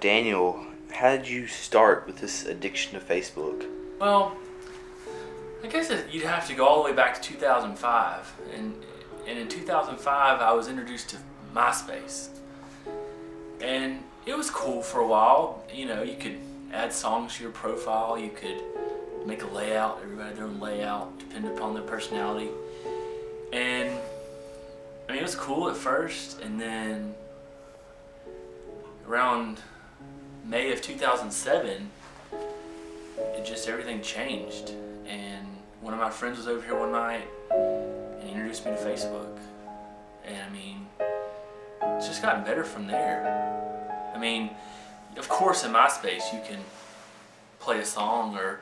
Daniel, how did you start with this addiction to Facebook? Well, I guess you'd have to go all the way back to 2005. And in 2005, I was introduced to MySpace. And it was cool for a while. You know, you could add songs to your profile. You could make a layout. Everybody had their own layout, depending upon their personality. And, I mean, it was cool at first. And then around May of 2007, everything changed. And one of my friends was over here one night and he introduced me to Facebook. And I mean, it's just gotten better from there. I mean, of course in MySpace you can play a song or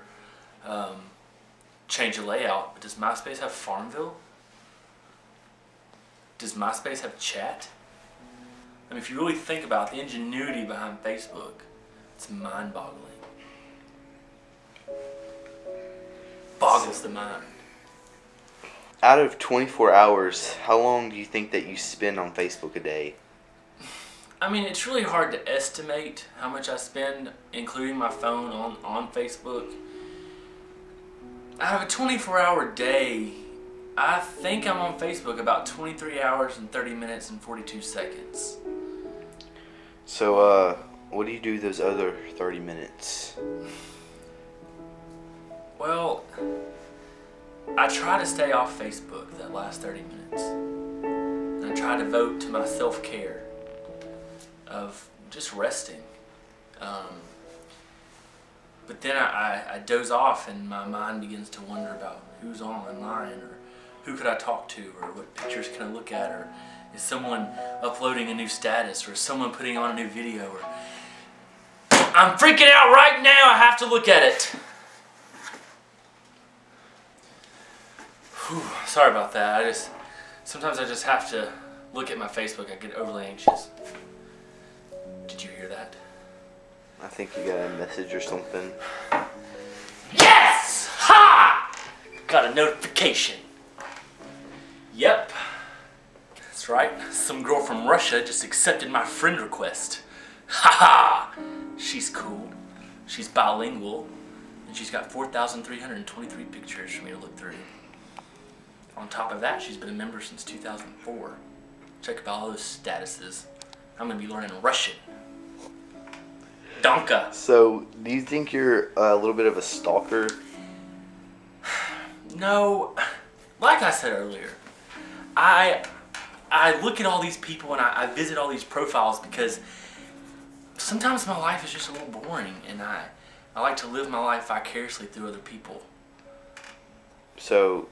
change a layout, but does MySpace have Farmville? Does MySpace have chat? I mean, if you really think about the ingenuity behind Facebook, it's mind-boggling. Boggles the mind. Out of 24 hours, how long do you think that you spend on Facebook a day? I mean, it's really hard to estimate how much I spend, including my phone, on Facebook. Out of a 24-hour day, I think I'm on Facebook about 23 hours and 30 minutes and 42 seconds. So, what do you do those other 30 minutes? Well, I try to stay off Facebook that last 30 minutes. And I try to devote to my self-care of just resting. But then I doze off and my mind begins to wonder about who's online or who could I talk to or what pictures can I look at or is someone uploading a new status or is someone putting on a new video or I'm freaking out right now, I have to look at it. Whew, sorry about that. Sometimes I just have to look at my Facebook. I get overly anxious. Did you hear that? I think you got a message or something. Yes! Ha! Got a notification. Yep. That's right. Some girl from Russia just accepted my friend request. Ha ha! She's cool. She's bilingual. And she's got 4,323 pictures for me to look through. On top of that, she's been a member since 2004. Check out all those statuses. I'm going to be learning Russian. Danka. So, do you think you're a little bit of a stalker? No. Like I said earlier, I look at all these people and I visit all these profiles because sometimes my life is just a little boring and I like to live my life vicariously through other people. So,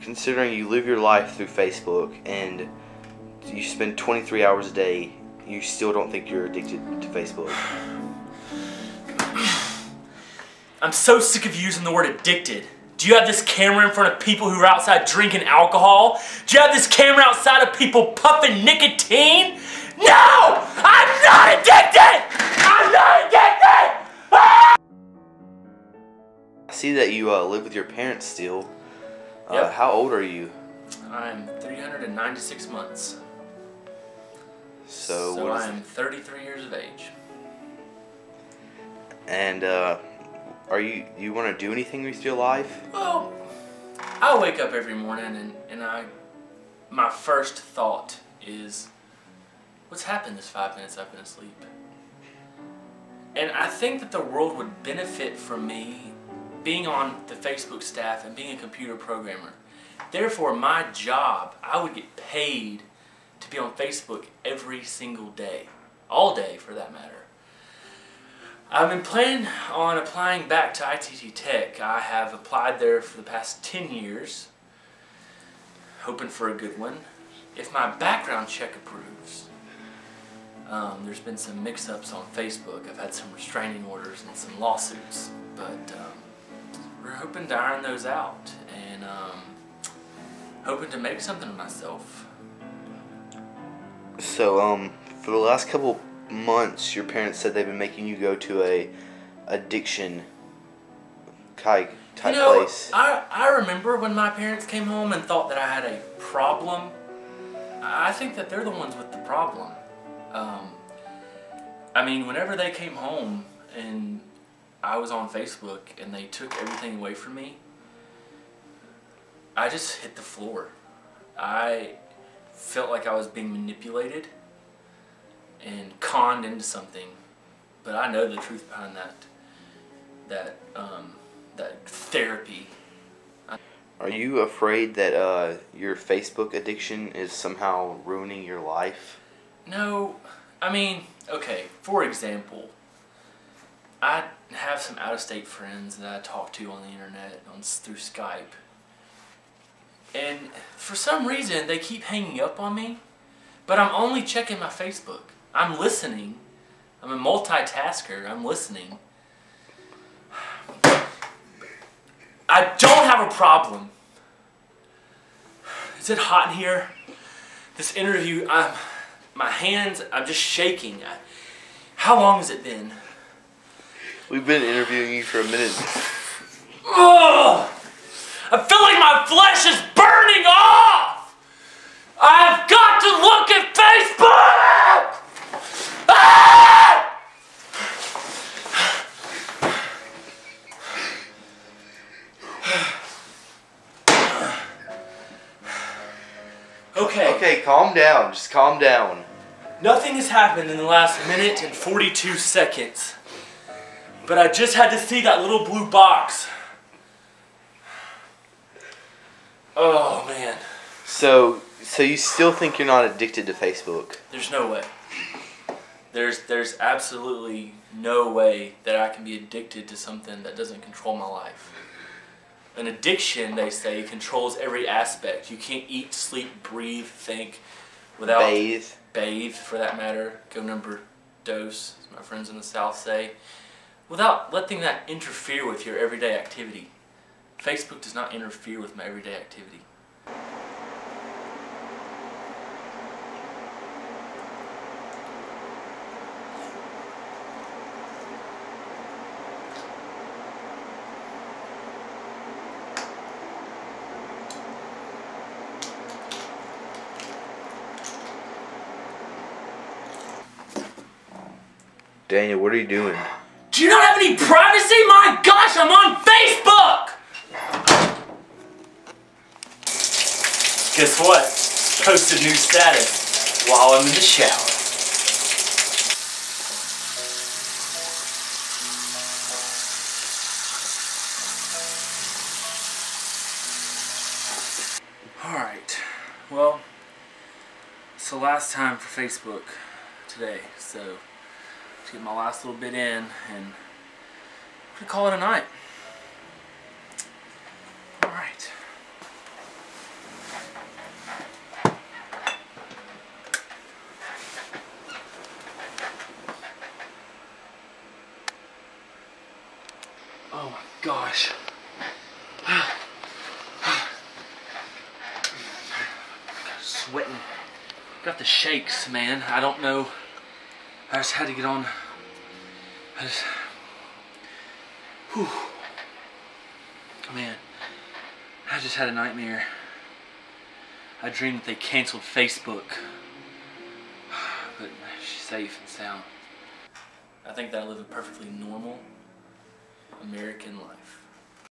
considering you live your life through Facebook and you spend 23 hours a day, you still don't think you're addicted to Facebook? I'm so sick of using the word addicted. Do you have this camera in front of people who are outside drinking alcohol? Do you have this camera outside of people puffing nicotine? No! I'm not addicted! I'm not addicted! Ah! I see that you live with your parents still. Yep. How old are you? I'm 396 months. So I'm 33 years of age. And you want to do anything with your life? Well, I wake up every morning and my first thought is, what's happened this 5 minutes I've been asleep? And I think that the world would benefit from me being on the Facebook staff and being a computer programmer. Therefore, my job, I would get paid to be on Facebook every single day. All day, for that matter. I've been planning on applying back to ITT Tech. I have applied there for the past 10 years, hoping for a good one. If my background check approves, there's been some mix-ups on Facebook. I've had some restraining orders and some lawsuits, but we're hoping to iron those out and hoping to make something of myself. So, for the last couple months, your parents said they've been making you go to a addiction type place. I remember when my parents came home and thought that I had a problem. I think that they're the ones with the problem. I mean, whenever they came home and I was on Facebook and they took everything away from me, I just hit the floor. I felt like I was being manipulated and conned into something, but I know the truth behind that therapy. Are you afraid that your Facebook addiction is somehow ruining your life? No, I mean, okay, for example, I have some out-of-state friends that I talk to on the internet, through Skype. And for some reason, they keep hanging up on me, but I'm only checking my Facebook. I'm listening. I'm a multitasker. I'm listening. I don't have a problem. Is it hot in here? This interview, my hands, I'm just shaking. How long has it been? We've been interviewing you for a minute. Ugh! I feel like my flesh is burning off! I've got to look at Facebook! Ah! Okay. Okay, calm down. Just calm down. Nothing has happened in the last minute and 42 seconds. But I just had to see that little blue box. Oh, man. So you still think you're not addicted to Facebook? There's no way. There's absolutely no way that I can be addicted to something that doesn't control my life. An addiction, they say, controls every aspect. You can't eat, sleep, breathe, think without... Bathe, for that matter. Go number dose, as my friends in the South say. Without letting that interfere with your everyday activity. Facebook does not interfere with my everyday activity. Daniel, what are you doing? Do you not have any privacy? My gosh, I'm on Facebook! Guess what? Posted new status while I'm in the shower. Alright, well, it's the last time for Facebook today, so let's get my last little bit in and I'm gonna call it a night. Alright. Oh my gosh. Sweating. Got the shakes, man. I don't know. I just had to get on. Whew. Man, I just had a nightmare. I dreamed that they canceled Facebook. But she's safe and sound. I think that I live a perfectly normal American life.